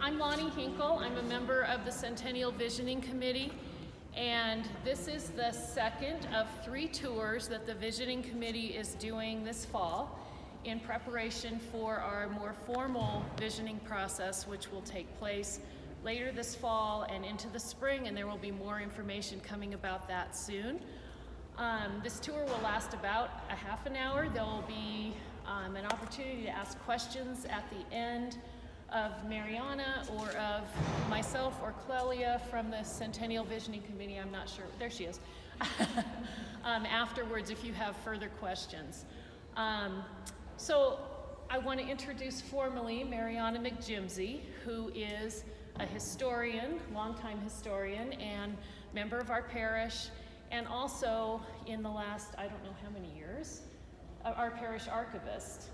I'm Lonnie Hinkle. I'm a member of the Centennial Visioning Committee, and this is the second of 3 tours that the Visioning Committee is doing this fall in preparation for our more formal visioning process, which will take place later this fall and into the spring, and there will be more information coming about that soon. This tour will last about a half an hour. There will be an opportunity to ask questions at the end of Marianna or of myself or Clelia from the Centennial Visioning Committee. I'm not sure. There she is. Afterwards, if you have further questions. So I want to introduce formally Marianna McJimsey, who is a historian, longtime historian, and member of our parish, and also in the last, I don't know how many years, our parish archivist.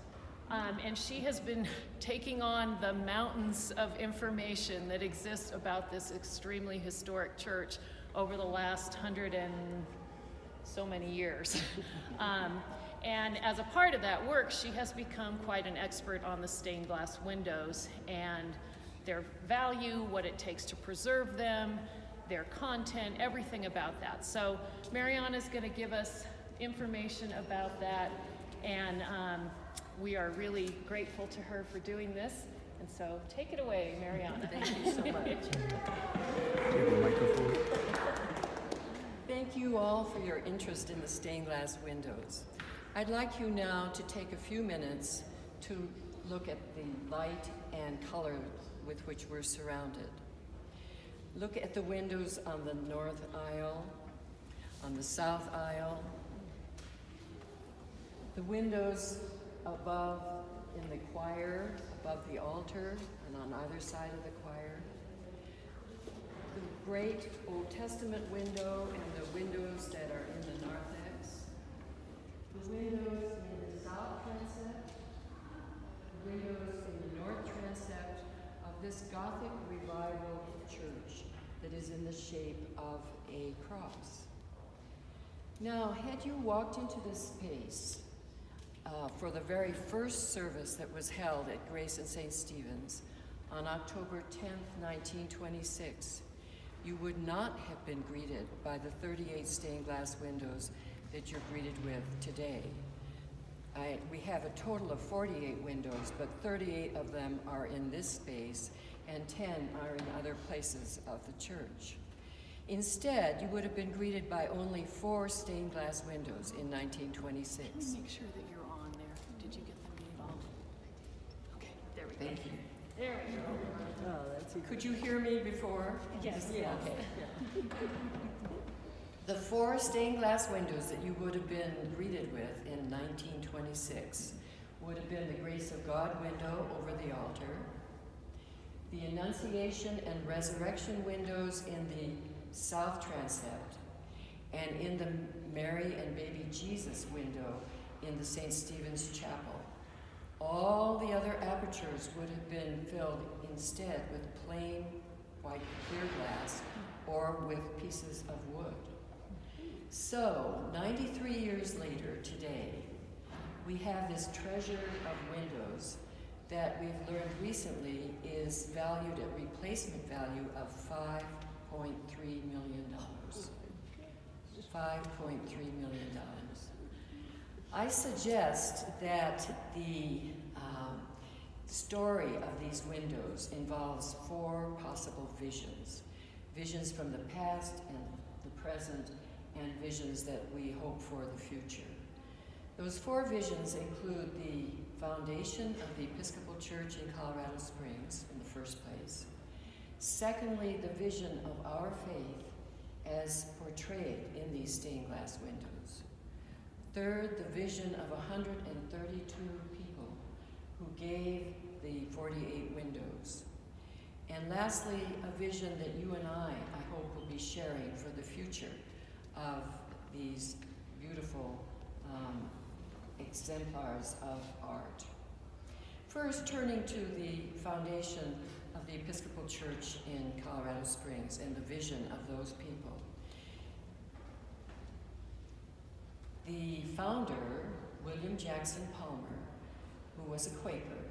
And she has been taking on the mountains of information that exists about this extremely historic church over the last 100 and so many years. And as a part of that work, she has become quite an expert on the stained glass windows and their value, what it takes to preserve them, their content, everything about that. So Marianna is going to give us information about that, and we are really grateful to her for doing this. And so take it away, Marianna. Thank you so much. Thank you all for your interest in the stained glass windows. I'd like you now to take a few minutes to look at the light and color with which we're surrounded. Look at the windows on the north aisle, on the south aisle, the windows above in the choir, above the altar, and on either side of the choir. The great Old Testament window and the windows that are in the narthex. The windows in the south transept. The windows in the north transept of this Gothic revival church that is in the shape of a cross. Now, had you walked into this space for the very first service that was held at Grace and St. Stephen's on October 10th, 1926, you would not have been greeted by the 38 stained glass windows that you're greeted with today. We have a total of 48 windows, but 38 of them are in this space and 10 are in other places of the church. Instead, you would have been greeted by only 4 stained glass windows in 1926. Can you make sure that you're on there? Did you get them involved? Okay, there we go. Thank you. There we go. Oh, that's easy. Could you hear me before? Yes. Yeah. Okay. Yeah. The 4 stained glass windows that you would have been greeted with in 1926 would have been the Grace of God window over the altar, the Annunciation and Resurrection windows in the south transept, and in the Mary and Baby Jesus window in the St. Stephen's Chapel. All the other apertures would have been filled instead with plain white clear glass or with pieces of wood. So, 93 years later today, we have this treasure of windows that we've learned recently is valued at replacement value of $5.3 million. $5.3 million. I suggest that the story of these windows involves 4 possible visions. Visions from the past and the present, and visions that we hope for the future. Those 4 visions include the foundation of the Episcopal Church in Colorado Springs in the first place. Secondly, the vision of our faith as portrayed in these stained glass windows. Third, the vision of 132 people who gave the 48 windows. And lastly, a vision that you and I hope will be sharing for the future of these beautiful exemplars of art. First, turning to the foundation of the Episcopal Church in Colorado Springs and the vision of those people. The founder, William Jackson Palmer, who was a Quaker,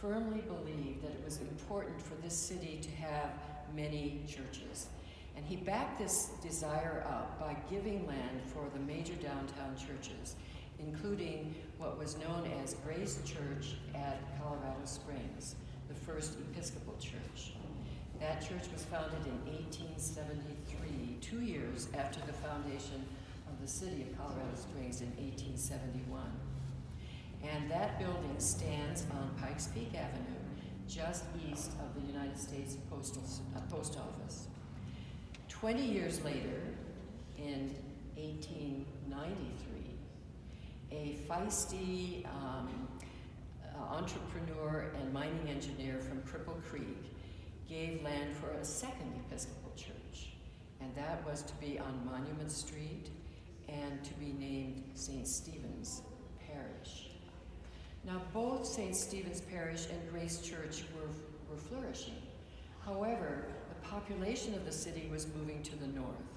firmly believed that it was important for this city to have many churches. And he backed this desire up by giving land for the major downtown churches, including what was known as Grace Church at Colorado Springs, the first Episcopal Church. That church was founded in 1873, 2 years after the foundation of the city of Colorado Springs in 1871. And that building stands on Pikes Peak Avenue, just east of the United States Post Office. 20 years later, in 1893, a feisty entrepreneur and mining engineer from Cripple Creek gave land for a second Episcopal church, and that was to be on Monument Street and to be named St. Stephen's Parish. Now, both St. Stephen's Parish and Grace Church were flourishing. However, the population of the city was moving to the north,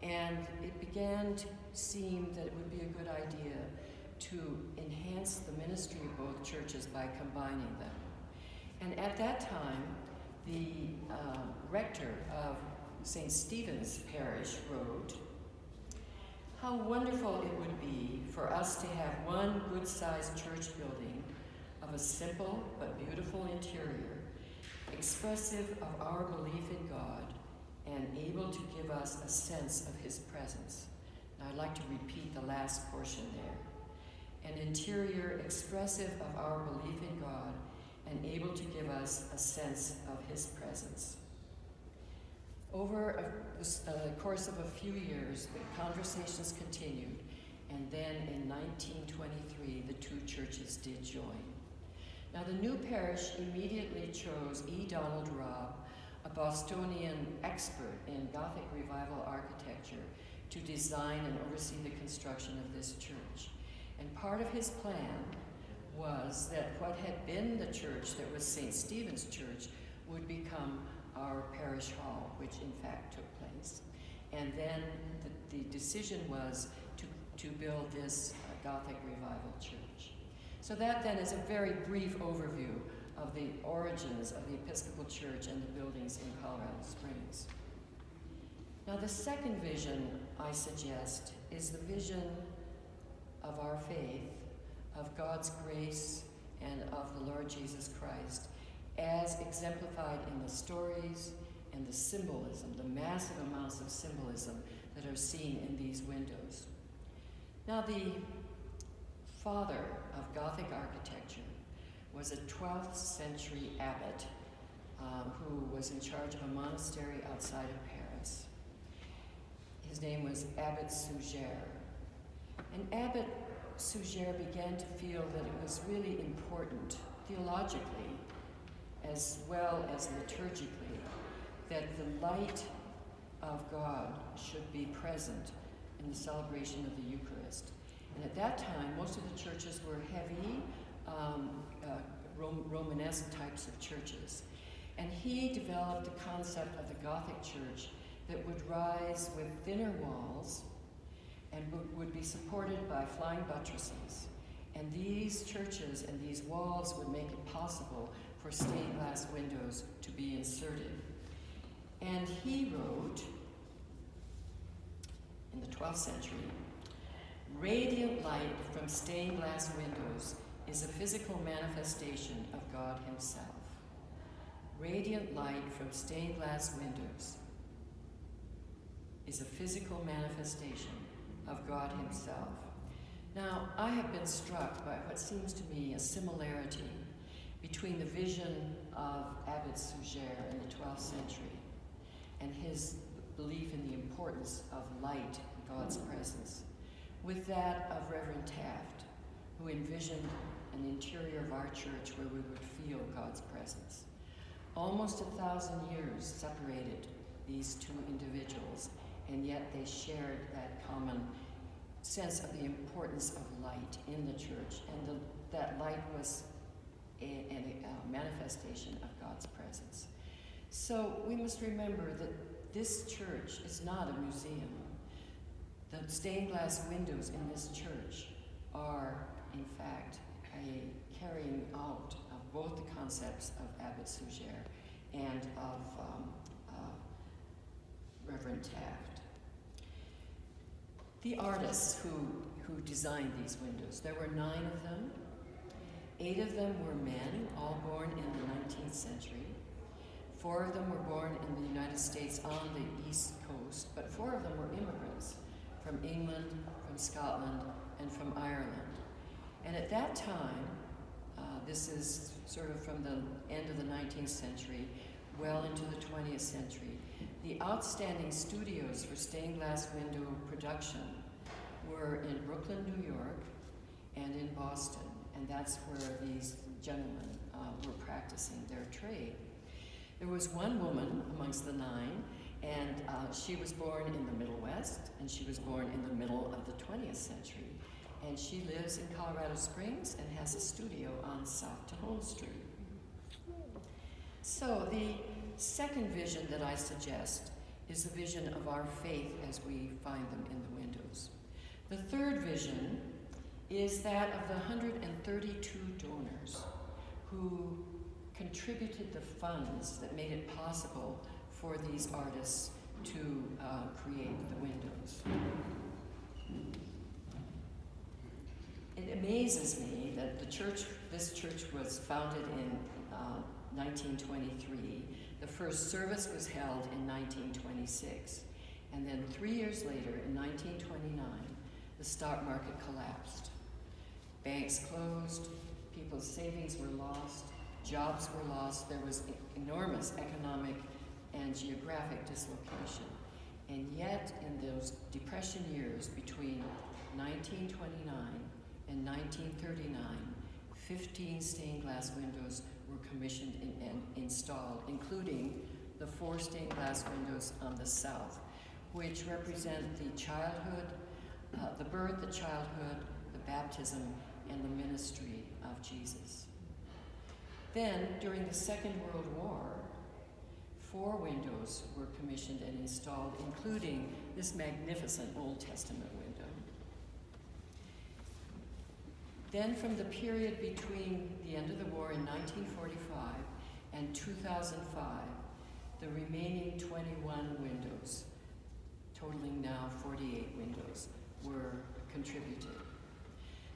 and it began to seem that it would be a good idea to enhance the ministry of both churches by combining them. And at that time, the rector of St. Stephen's Parish wrote, "How wonderful it would be for us to have one good-sized church building of a simple but beautiful interior, expressive of our belief in God and able to give us a sense of His presence." Now I'd like to repeat the last portion there. An interior expressive of our belief in God and able to give us a sense of His presence. Over the course of a few years, the conversations continued, and then in 1923, the two churches did join. Now, the new parish immediately chose E. Donald Robb, a Bostonian expert in Gothic Revival architecture, to design and oversee the construction of this church. And part of his plan was that what had been the church that was St. Stephen's Church would become our parish hall, which in fact took place. And then the decision was to build this Gothic Revival Church. So that then is a very brief overview of the origins of the Episcopal Church and the buildings in Colorado Springs. Now the second vision I suggest is the vision of our faith, of God's grace, and of the Lord Jesus Christ, as exemplified in the stories and the symbolism, the massive amounts of symbolism that are seen in these windows. Now, the father of Gothic architecture was a 12th century abbot who was in charge of a monastery outside of Paris. His name was Abbot Suger. And Abbot Suger began to feel that it was really important, theologically, as well as liturgically, that the light of God should be present in the celebration of the Eucharist. And at that time, most of the churches were heavy, Romanesque types of churches. And he developed the concept of the Gothic church that would rise with thinner walls and would be supported by flying buttresses. And these churches and these walls would make it possible for stained glass windows to be inserted. And he wrote, in the 12th century, "Radiant light from stained glass windows is a physical manifestation of God Himself." Radiant light from stained glass windows is a physical manifestation of God Himself. Now, I have been struck by what seems to me a similarity between the vision of Abbot Suger in the 12th century and his belief in the importance of light in God's presence, with that of Reverend Taft, who envisioned an interior of our church where we would feel God's presence. Almost 1,000 years separated these two individuals, and yet they shared that common sense of the importance of light in the church, and that light was a manifestation of God's presence. So we must remember that this church is not a museum. The stained glass windows in this church are, in fact, a carrying out of both the concepts of Abbot Suger and of Reverend Taft. The artists who designed these windows, there were 9 of them. 8 of them were men, all born in the 19th century. 4 of them were born in the United States on the East Coast, but 4 of them were immigrants from England, from Scotland, and from Ireland. And at that time, this is sort of from the end of the 19th century, well into the 20th century, the outstanding studios for stained glass window production were in Brooklyn, New York, and in Boston. And that's where these gentlemen were practicing their trade. There was one woman amongst the 9, and she was born in the Middle West, and she was born in the middle of the 20th century. And she lives in Colorado Springs and has a studio on South Tejon Street. So the second vision that I suggest is the vision of our faith as we find them in the windows. The third vision is that of the 132 donors who contributed the funds that made it possible for these artists to create the windows. It amazes me that this church was founded in 1923. The first service was held in 1926. And then 3 years later, in 1929, the stock market collapsed. Banks closed, people's savings were lost, jobs were lost, there was enormous economic and geographic dislocation. And yet, in those Depression years between 1929 and 1939, 15 stained glass windows were commissioned and installed, including the 4 stained glass windows on the south, which represent the childhood, the birth, the childhood, the baptism, and the ministry of Jesus. Then, during the Second World War, 4 windows were commissioned and installed, including this magnificent Old Testament window. Then, from the period between the end of the war in 1945 and 2005, the remaining 21 windows, totaling now 48 windows, were contributed.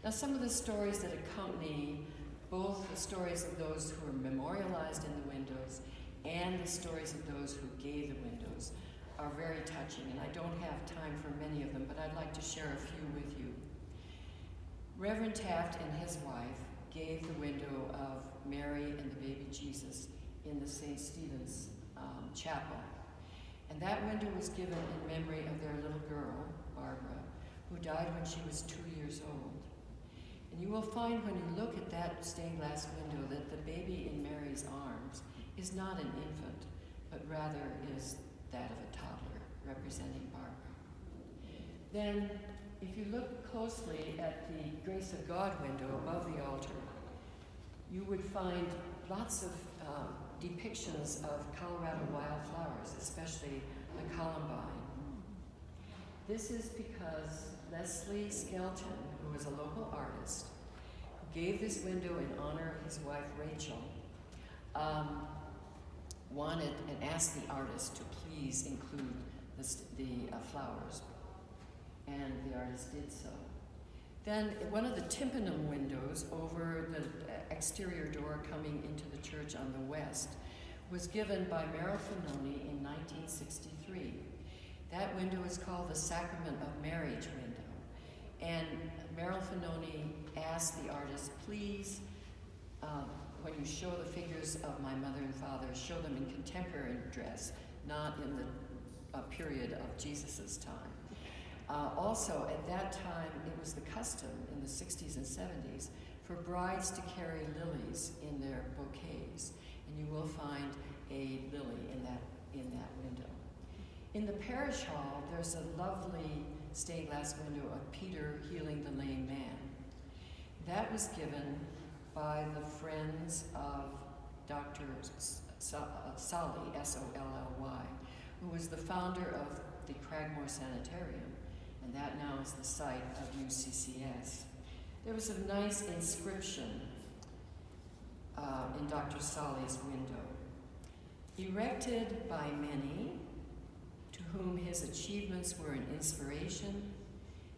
Now, some of the stories that accompany both the stories of those who are memorialized in the windows and the stories of those who gave the windows are very touching, and I don't have time for many of them, but I'd like to share a few with you. Reverend Taft and his wife gave the window of Mary and the baby Jesus in the St. Stephen's Chapel. And that window was given in memory of their little girl, Barbara, who died when she was 2 years old. And you will find when you look at that stained glass window that the baby in Mary's arms is not an infant, but rather is that of a toddler, representing Barbara. Then, if you look closely at the Grace of God window above the altar, you would find lots of depictions of Colorado wildflowers, especially the columbine. This is because Leslie Skelton, who was a local artist, who gave this window in honor of his wife Rachel, wanted and asked the artist to please include the flowers, and the artist did so. Then one of the tympanum windows over the exterior door coming into the church on the west was given by Merrill Finoni in 1963. That window is called the Sacrament of Marriage window. And Merrill Finoni asked the artist, please, when you show the figures of my mother and father, show them in contemporary dress, not in the period of Jesus' time. Also, at that time, it was the custom in the 60s and 70s for brides to carry lilies in their bouquets. And you will find a lily in that window. In the parish hall, there's a lovely stained glass window of Peter healing the lame man. That was given by the friends of Dr. Solly, S-O-L-L-Y, who was the founder of the Cragmore Sanitarium, and that now is the site of UCCS. There was a nice inscription in Dr. Saleh's window. Erected by many, to whom his achievements were an inspiration,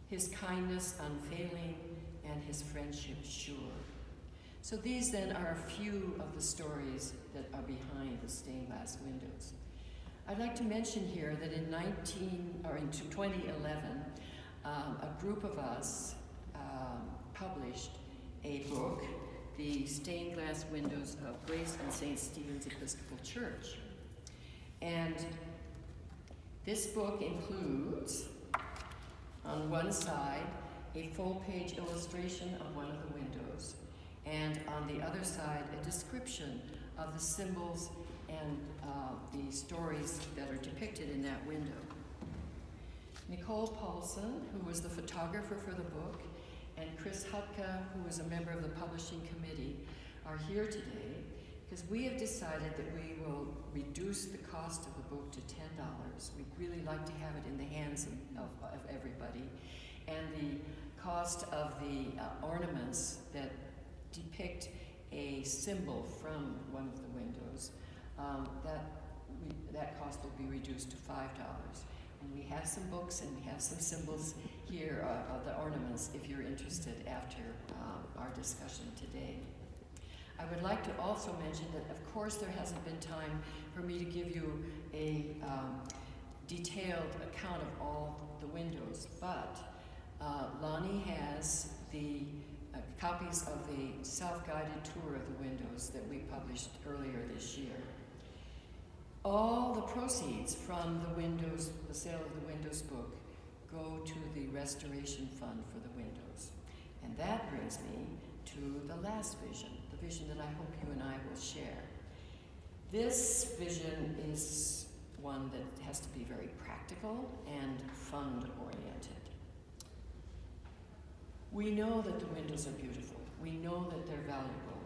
his kindness unfailing, and his friendship sure. So these then are a few of the stories that are behind the stained glass windows. I'd like to mention here that in 2011, a group of us published a book, The Stained Glass Windows of Grace and St. Stephen's Episcopal Church. And this book includes, on one side, a full-page illustration of one of the windows, and on the other side, a description of the symbols and the stories that are depicted in that window. Nicole Paulson, who was the photographer for the book, and Chris Hutka, who was a member of the publishing committee, are here today because we have decided that we will reduce the cost of the book to $10. We'd really like to have it in the hands of everybody. And the cost of the ornaments that depict a symbol from one of the windows, that cost will be reduced to $5. And we have some books and we have some symbols here of the ornaments if you're interested after our discussion today. I would like to also mention that of course there hasn't been time for me to give you a detailed account of all the windows, but Lonnie has the copies of the self-guided tour of the windows that we published earlier this year. All the proceeds from the windows, the sale of the windows book, go to the restoration fund for the windows. And that brings me to the last vision, the vision that I hope you and I will share. This vision is one that has to be very practical and fund-oriented. We know that the windows are beautiful. We know that they're valuable.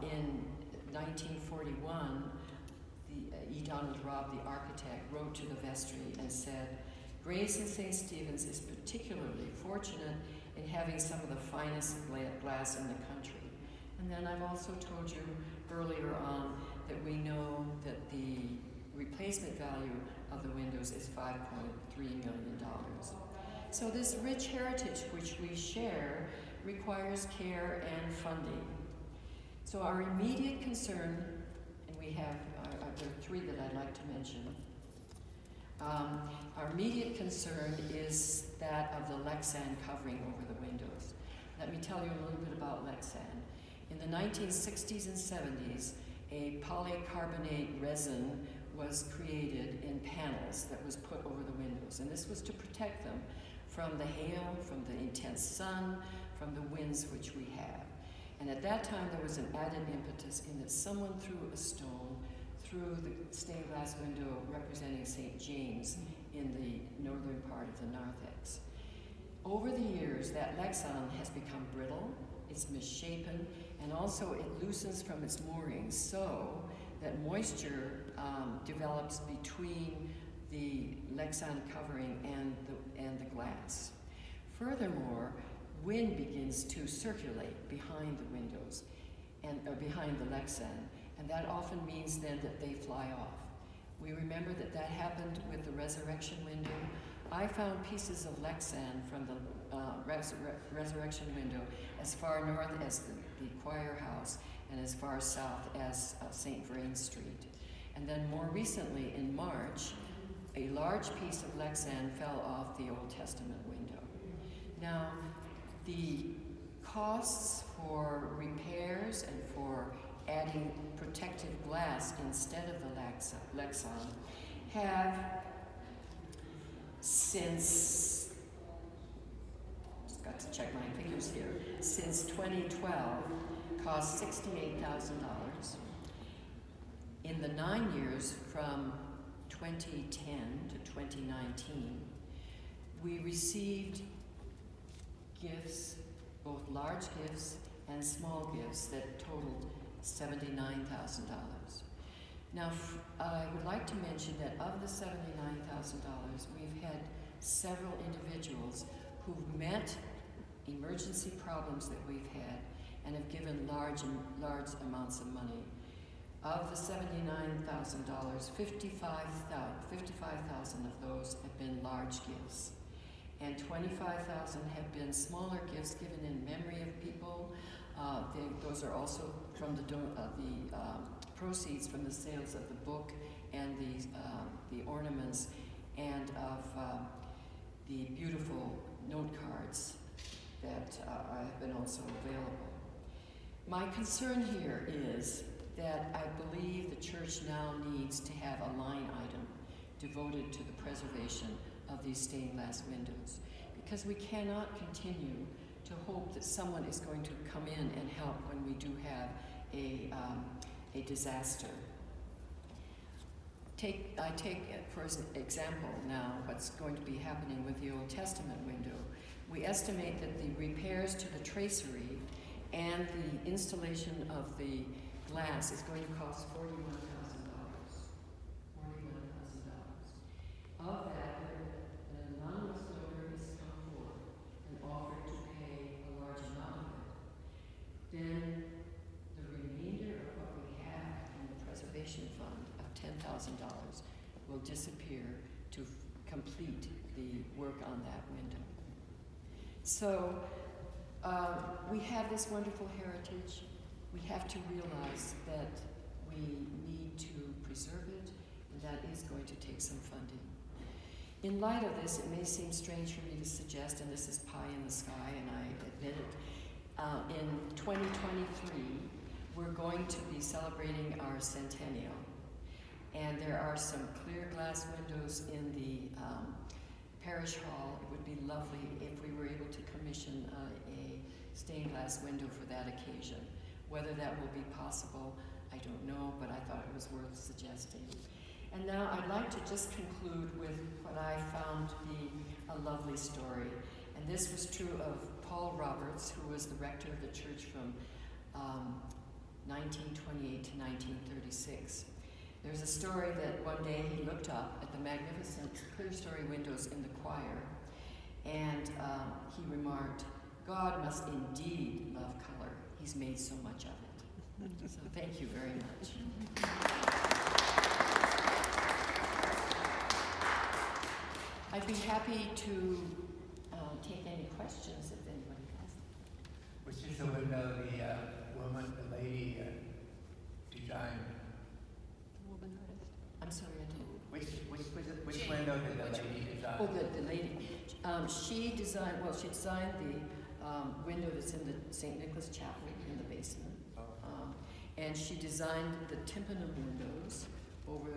In 1941, E. Donald Robb, the architect, wrote to the vestry and said, "Grace in St. Stephen's is particularly fortunate in having some of the finest glass in the country." And then I've also told you earlier on that we know that the replacement value of the windows is $5.3 million. So this rich heritage which we share requires care and funding. So our immediate concern, and we have there are three that I'd like to mention. Our immediate concern is that of the Lexan covering over the windows. Let me tell you a little bit about Lexan. In the 1960s and 70s, a polycarbonate resin was created in panels that was put over the windows, and this was to protect them from the hail, from the intense sun, from the winds which we have. And at that time, there was an added impetus in that someone threw a stone through the stained glass window representing St. James in the northern part of the narthex. Over the years, that Lexan has become brittle, it's misshapen, and also it loosens from its moorings so that moisture develops between the Lexan covering and the glass. Furthermore, wind begins to circulate behind the windows or behind the Lexan, and that often means then that they fly off. We remember that that happened with the resurrection window. I found pieces of Lexan from the resurrection window as far north as the choir house and as far south as St. Vrain Street. And then more recently in March, a large piece of Lexan fell off the Old Testament window. Now, the costs for repairs and for adding protective glass instead of the Lexan have since, just got to check my figures here, since 2012 cost $68,000. In the 9 years from 2010 to 2019, we received gifts, both large gifts and small gifts that totaled $79,000. Now, I would like to mention that of the $79,000, we've had several individuals who've met emergency problems that we've had and have given large amounts of money. Of the $79,000, 55,000 of those have been large gifts, and 25,000 have been smaller gifts given in memory of people. Those are also from the proceeds from the sales of the book and the ornaments and of the beautiful note cards that have been also available. My concern here is that I believe the church now needs to have a line item devoted to the preservation of these stained glass windows, because we cannot continue to hope that someone is going to come in and help when we do have a disaster. I take for example now what's going to be happening with the Old Testament window. We estimate that the repairs to the tracery and the installation of the glass is going to cost $41,000. Of that, an anonymous donor has come forward and offered to pay a large amount of it. Then the remainder of what we have in the preservation fund of $10,000 will disappear to complete the work on that window. So we have this wonderful heritage. We have to realize that we need to preserve it, and that is going to take some funding. In light of this, it may seem strange for me to suggest, and this is pie in the sky, and I admit it, in 2023, we're going to be celebrating our centennial. And there are some clear glass windows in the parish hall. It would be lovely if we were able to commission a stained glass window for that occasion. Whether that will be possible, I don't know, but I thought it was worth suggesting. And now I'd like to just conclude with what I found to be a lovely story. And this was true of Paul Roberts, who was the rector of the church from 1928 to 1936. There's a story that one day he looked up at the magnificent clear-story windows in the choir, and he remarked, "God must indeed love color. He's made so much of it." So thank you very much. I'd be happy to take any questions if anybody has them. Which is the window the lady designed? I'm sorry, I didn't. Which window did the lady design? Oh, the lady. She designed the window that's in the St. Nicholas Chapel in the basement. And she designed the tympanum windows over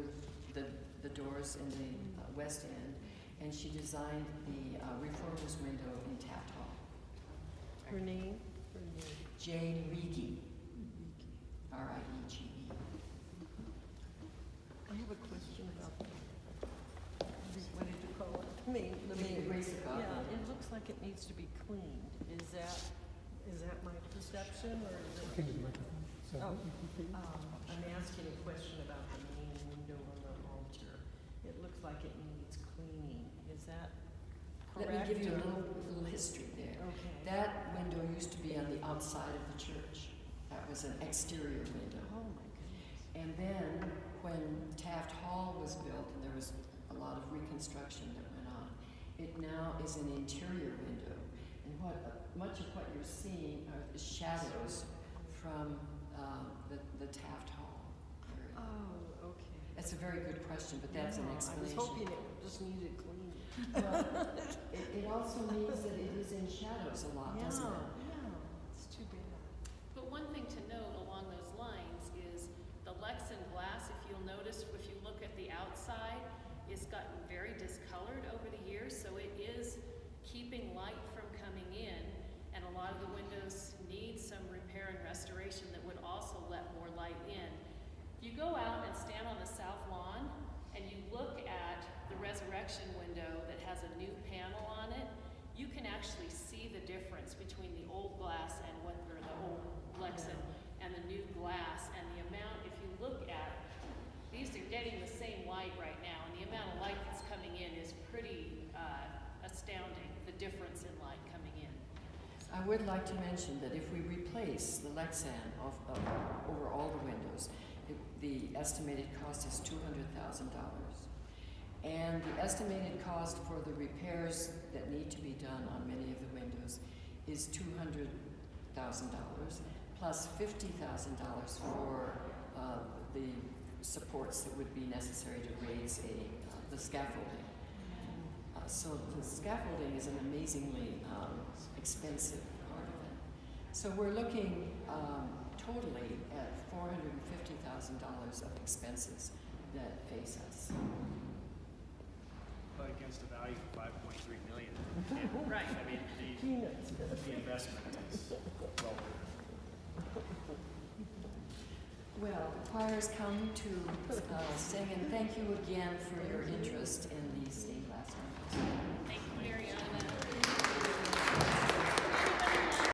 the doors in the west end. And she designed the reformers window in Taft Hall. Her name? Jane Riege. R-I-E-G-E. I have a question about what did you call it? The main. Grace of God. Yeah, it looks like it needs to be cleaned. Is that my perception, or is it? I'm asking a question about the main window on the altar. It looks like it needs cleaning. Is that correct? Let me give you a little history there. Okay. That window used to be on the outside of the church. That was an exterior window. Oh my goodness. And then when Taft Hall was built, and there was a lot of reconstruction that went on, it now is an interior window. And much of what you're seeing are the shadows from the Taft Hall area. Oh, okay. That's a very good question, but that's an explanation. I was hoping it just needed cleaning. Well, it also means that it is in shadows a lot, doesn't it? Yeah, it's too bad. But one thing to note along those lines is the Lexan glass, if you'll notice, if you look at the outside, it's gotten very discolored over the years, so it is keeping light from coming in, and a lot of the windows need some repair and restoration that would also let more light in. If you go out and stand on the south lawn and you look at the resurrection window that has a new panel on it, you can actually see the difference between the old glass and the old Lexan and the new glass, and the amount, if you look at, these are getting the same light right now, and the amount of light that's coming in is pretty astounding, the difference in light coming in. I would like to mention that if we replace the Lexan over all the windows, the estimated cost is $200,000. And the estimated cost for the repairs that need to be done on many of the windows is $200,000 plus $50,000 for the supports that would be necessary to raise the scaffolding. So the scaffolding is an amazingly expensive part of it. So we're looking totally at $450,000 of expenses that face us. But against a value of $5.3 million. Right. I mean, the investment is well worth it. Well, the choir has come to sing, and thank you again for your interest in these stained glass windows.